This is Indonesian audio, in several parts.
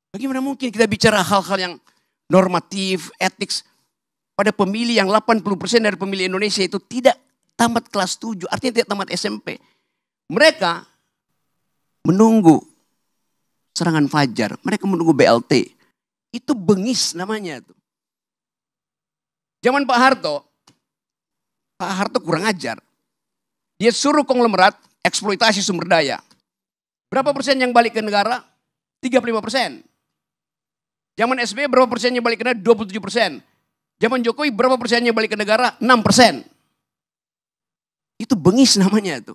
Bagaimana mungkin kita bicara hal-hal yang normatif, etik, pada pemilih yang 80% dari pemilih Indonesia itu tidak tamat kelas 7, artinya tidak tamat SMP. Mereka menunggu serangan fajar, mereka menunggu BLT. Itu bengis namanya tuh. Zaman Pak Harto kurang ajar. Dia suruh konglomerat eksploitasi sumber daya. Berapa persen yang balik ke negara? 35%. Zaman SBY berapa persennya balik ke negara? 27%. Zaman Jokowi berapa persennya balik ke negara? 6%. Itu bengis namanya tuh.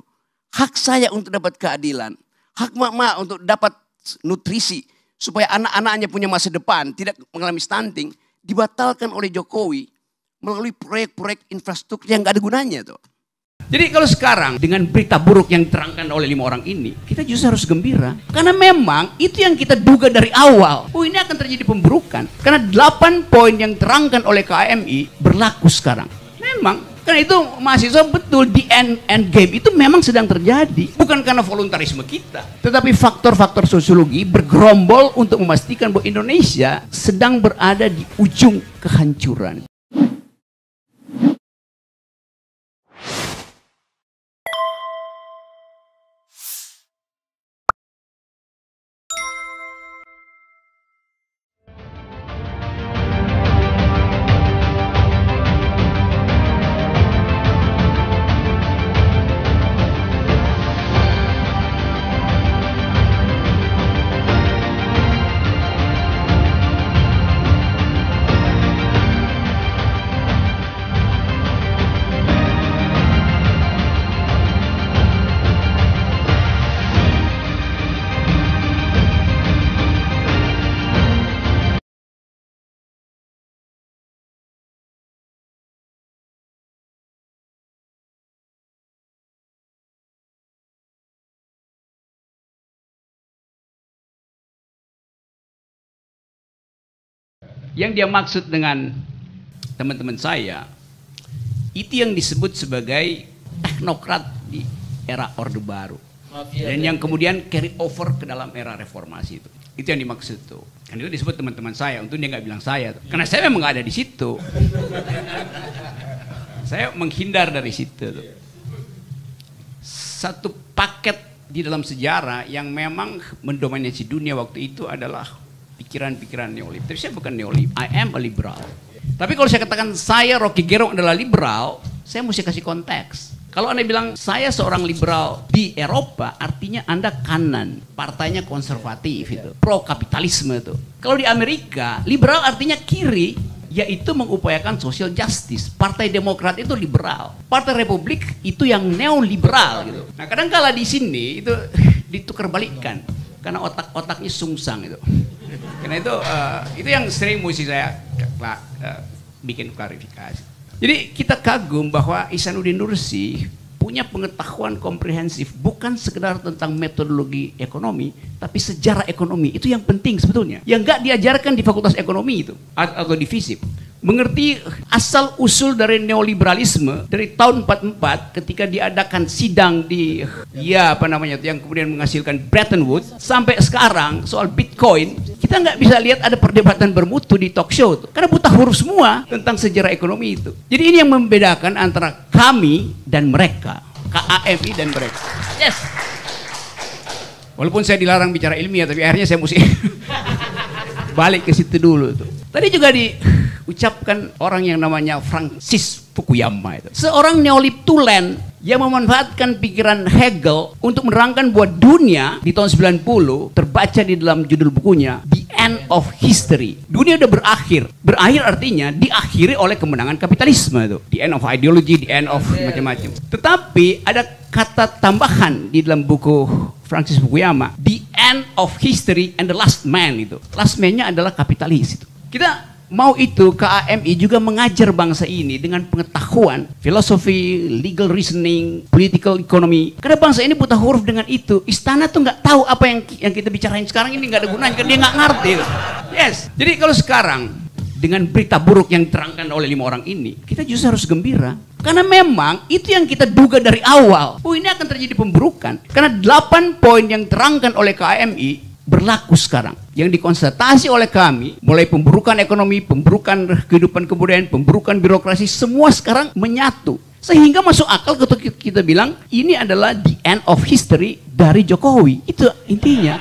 Hak saya untuk dapat keadilan. Hak mak-mak untuk dapat nutrisi. Supaya anak-anaknya punya masa depan. Tidak mengalami stunting. Dibatalkan oleh Jokowi. Melalui proyek-proyek infrastruktur yang gak ada gunanya tuh. Jadi kalau sekarang dengan berita buruk yang diterangkan oleh 5 orang ini, kita justru harus gembira. Karena memang itu yang kita duga dari awal. Oh, ini akan terjadi pemburukan. Karena 8 poin yang diterangkan oleh KMI berlaku sekarang. Memang, karena itu mahasiswa betul di end game itu memang sedang terjadi. Bukan karena voluntarisme kita. Tetapi faktor-faktor sosiologi bergerombol untuk memastikan bahwa Indonesia sedang berada di ujung kehancuran. Yang dia maksud dengan teman-teman saya, itu yang disebut sebagai teknokrat di era Orde Baru. Dan yang kemudian carry over ke dalam era reformasi itu. Itu yang dimaksud tuh. Kan itu disebut teman-teman saya, untung dia nggak bilang saya. Karena saya memang nggak ada di situ. Saya menghindar dari situ tuh. Satu paket di dalam sejarah yang memang mendominasi dunia waktu itu adalah pikiran-pikiran neoliberal. Tapi saya bukan neoliberal, I am a liberal. Tapi kalau saya katakan saya Rocky Gerung adalah liberal, saya mesti kasih konteks. Kalau Anda bilang saya seorang liberal di Eropa, artinya Anda kanan, partainya konservatif itu, pro kapitalisme itu. Kalau di Amerika, liberal artinya kiri, yaitu mengupayakan social justice. Partai Demokrat itu liberal, Partai Republik itu yang neoliberal gitu. Nah, kadang-kala di sini itu ditukar balikkan karena otak-otaknya sungsang itu. Karena itu yang sering mesti saya bikin klarifikasi. Jadi kita kagum bahwa Ihsanuddin Nursi punya pengetahuan komprehensif bukan sekedar tentang metodologi ekonomi, tapi sejarah ekonomi. Itu yang penting sebetulnya. Yang nggak diajarkan di Fakultas Ekonomi itu atau di FISIP. Mengerti asal usul dari neoliberalisme dari tahun 44 ketika diadakan sidang di yang kemudian menghasilkan Bretton Woods sampai sekarang soal Bitcoin, kita nggak bisa lihat ada perdebatan bermutu di talk show tuh. Karena buta huruf semua tentang sejarah ekonomi itu. Jadi ini yang membedakan antara kami dan mereka, KAMI dan mereka. Yes. Walaupun saya dilarang bicara ilmiah, tapi akhirnya saya mesti balik ke situ dulu tuh. Tadi juga diucapkan orang yang namanya Francis Fukuyama itu. Seorang neolib tulen yang memanfaatkan pikiran Hegel untuk menerangkan bahwa dunia di tahun 90 terbaca di dalam judul bukunya The End of History. Dunia udah berakhir. Berakhir artinya diakhiri oleh kemenangan kapitalisme itu. The end of ideology, the end of macam-macam. Tetapi ada kata tambahan di dalam buku Francis Fukuyama, the end of history and the last man itu. Last man-nya adalah kapitalis itu. Kita mau itu KAMI juga mengajar bangsa ini dengan pengetahuan filosofi, legal reasoning, political economy. Karena bangsa ini buta huruf dengan itu. Istana tuh nggak tahu apa yang kita bicarain sekarang ini, nggak ada gunanya karena dia nggak ngerti. Yes. Jadi kalau sekarang dengan berita buruk yang diterangkan oleh 5 orang ini, kita justru harus gembira. Karena memang itu yang kita duga dari awal. Oh, ini akan terjadi pemburukan. Karena 8 poin yang diterangkan oleh KMI berlaku sekarang, yang dikonstatasi oleh kami, mulai pemburukan ekonomi, pemburukan kehidupan kebudayaan, pemburukan birokrasi, semua sekarang menyatu. Sehingga masuk akal ketika kita bilang ini adalah the end of history dari Jokowi. Itu intinya.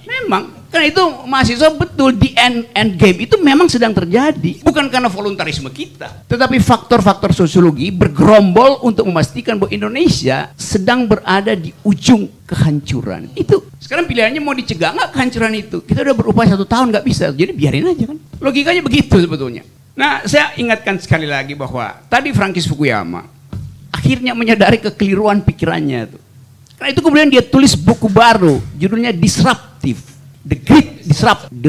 Memang. Karena itu mahasiswa betul di end game itu memang sedang terjadi. Bukan karena voluntarisme kita. Tetapi faktor-faktor sosiologi bergerombol untuk memastikan bahwa Indonesia sedang berada di ujung kehancuran. Itu. Sekarang pilihannya mau dicegah nggak kehancuran itu. Kita udah berupaya 1 tahun nggak bisa. Jadi biarin aja kan. Logikanya begitu sebetulnya. Nah, saya ingatkan sekali lagi bahwa tadi Francis Fukuyama akhirnya menyadari kekeliruan pikirannya. Karena itu kemudian dia tulis buku baru. Judulnya Disruptive. The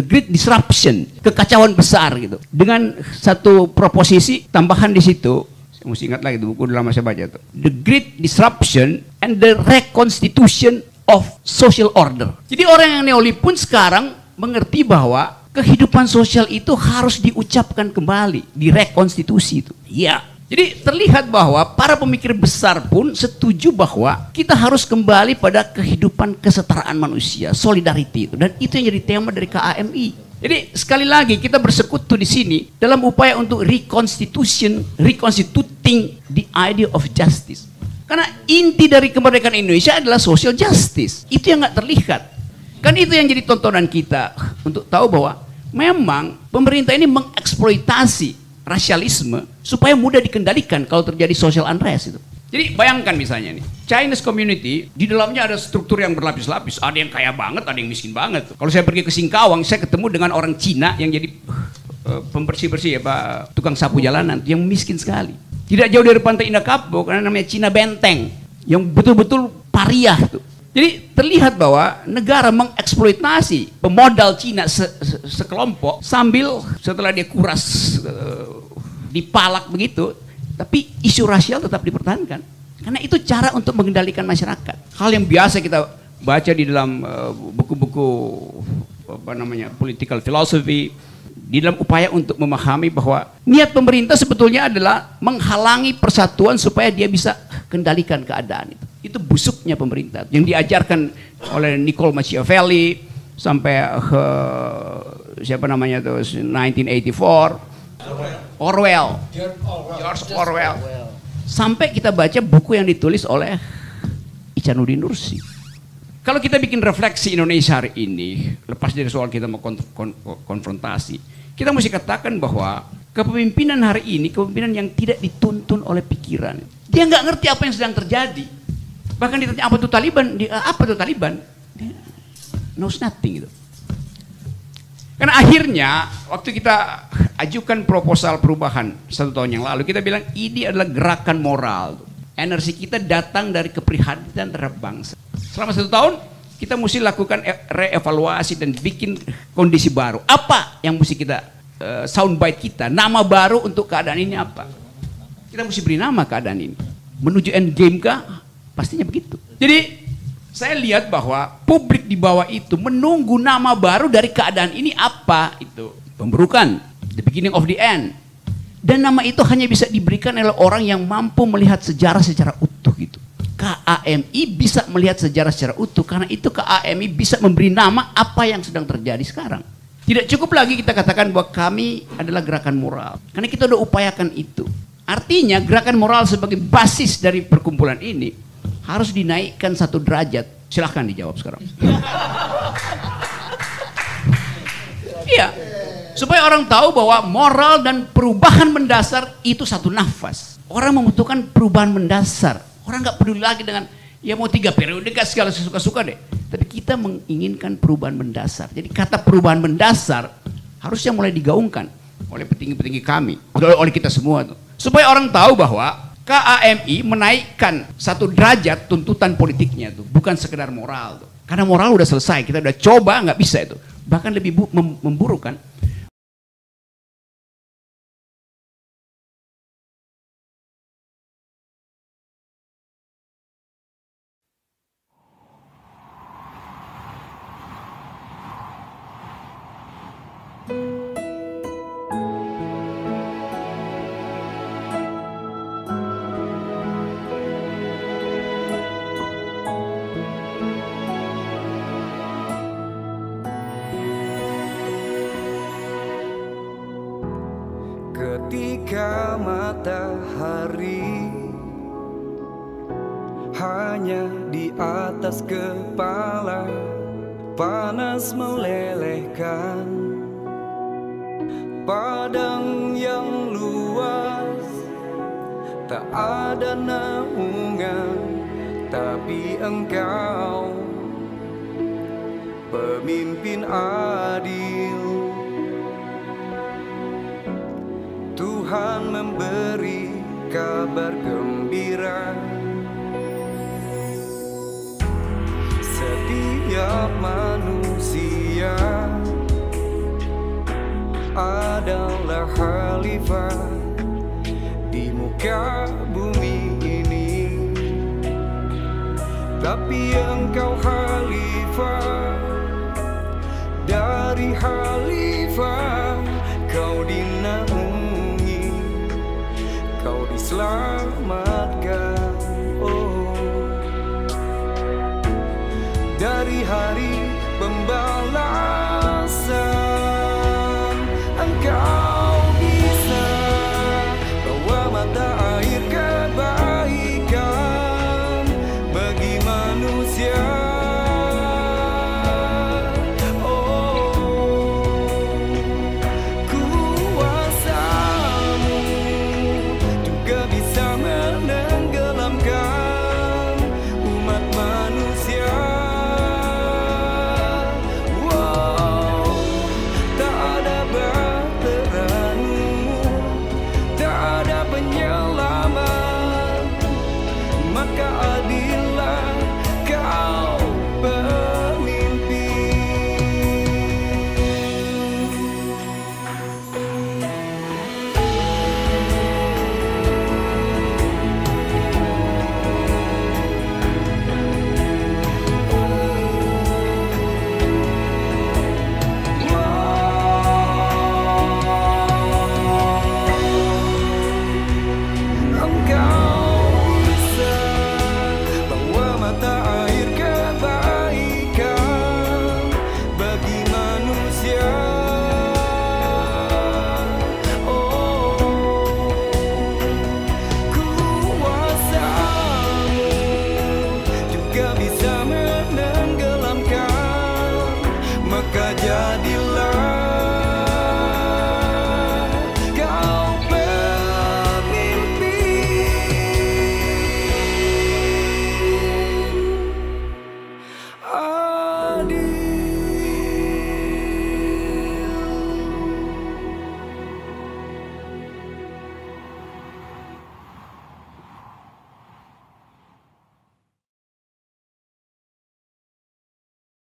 Great Disruption, kekacauan besar gitu. Dengan satu proposisi tambahan di situ, saya mesti ingat lagi, itu buku udah lama saya baca tuh. The Great Disruption and the Reconstitution of Social Order. Jadi orang yang neolib pun sekarang mengerti bahwa kehidupan sosial itu harus diucapkan kembali, direkonstitusi itu. Iya. Jadi terlihat bahwa para pemikir besar pun setuju bahwa kita harus kembali pada kehidupan kesetaraan manusia, solidarity itu. Dan itu yang jadi tema dari KAMI. Jadi sekali lagi kita bersekutu di sini dalam upaya untuk reconstituting the idea of justice. Karena inti dari kemerdekaan Indonesia adalah social justice. Itu yang nggak terlihat. Kan itu yang jadi tontonan kita untuk tahu bahwa memang pemerintah ini mengeksploitasi rasialisme supaya mudah dikendalikan kalau terjadi social unrest itu. Jadi bayangkan misalnya nih, Chinese community di dalamnya ada struktur yang berlapis-lapis. Ada yang kaya banget, ada yang miskin banget. Kalau saya pergi ke Singkawang, saya ketemu dengan orang Cina yang jadi pembersih-bersih ya Pak, tukang sapu jalanan yang miskin sekali. Tidak jauh dari Pantai Indah Kapuk karena namanya Cina Benteng yang betul-betul pariah tuh. Jadi terlihat bahwa negara mengeksploitasi pemodal Cina sekelompok sambil setelah dia kuras dipalak begitu, tapi isu rasial tetap dipertahankan. Karena itu cara untuk mengendalikan masyarakat. Hal yang biasa kita baca di dalam buku-buku political philosophy, di dalam upaya untuk memahami bahwa niat pemerintah sebetulnya adalah menghalangi persatuan supaya dia bisa kendalikan keadaan itu. Itu busuknya pemerintah yang diajarkan oleh Niccolo Machiavelli sampai siapa namanya tuh 1984, George Orwell. Sampai kita baca buku yang ditulis oleh Ihsanuddin Nursi. Kalau kita bikin refleksi Indonesia hari ini, lepas dari soal kita mau konfrontasi, kita mesti katakan bahwa kepemimpinan hari ini kepemimpinan yang tidak dituntun oleh pikiran. Dia nggak ngerti apa yang sedang terjadi. Bahkan ditanya apa itu Taliban, apa itu Taliban? Dia knows nothing gitu. Karena akhirnya waktu kita ajukan proposal perubahan 1 tahun yang lalu, kita bilang ini adalah gerakan moral. Energi kita datang dari keprihatinan terhadap bangsa. Selama 1 tahun kita mesti lakukan reevaluasi dan bikin kondisi baru. Apa yang mesti kita soundbite kita, nama baru untuk keadaan ini apa? Kita mesti beri nama keadaan ini. Menuju end game kah? Pastinya begitu. Jadi saya lihat bahwa publik di bawah itu menunggu nama baru dari keadaan ini apa itu. Pemburukan, the beginning of the end. Dan nama itu hanya bisa diberikan oleh orang yang mampu melihat sejarah secara utuh gitu. KAMI bisa melihat sejarah secara utuh, karena itu KAMI bisa memberi nama apa yang sedang terjadi sekarang. Tidak cukup lagi kita katakan bahwa kami adalah gerakan moral, karena kita sudah upayakan itu. Artinya gerakan moral sebagai basis dari perkumpulan ini harus dinaikkan 1 derajat. Silahkan dijawab sekarang. Iya, supaya orang tahu bahwa moral dan perubahan mendasar itu satu nafas. Orang membutuhkan perubahan mendasar. Orang nggak peduli lagi dengan ya mau 3 periode gak segala sesuka-suka deh. Tapi kita menginginkan perubahan mendasar. Jadi kata perubahan mendasar harusnya mulai digaungkan oleh petinggi-petinggi kami, oleh kita semua tuh. Supaya orang tahu bahwa KAMI menaikkan 1 derajat tuntutan politiknya tuh, bukan sekedar moral tuh. Karena moral udah selesai, kita udah coba nggak bisa itu. Bahkan lebih memburuk kan. ketika matahari hanya di atas kepala, panas melelehkan. Padang yang luas, tak ada naungan, tapi Engkau pemimpin adil. Tuhan memberi kabar gembira. Setiap manusia adalah khalifah di muka bumi ini, tapi Engkau khalifah dari khalifah. Kau dinaungi, Kau diselamatkan. Oh, dari hari pembalasan Engkau bisa bawa mata air kebaikan bagi manusia. Kuasamu juga bisa menenggelamkan umat manusia. Maka adillah Kau pemimpin. Bisa menenggelamkan, maka jadilah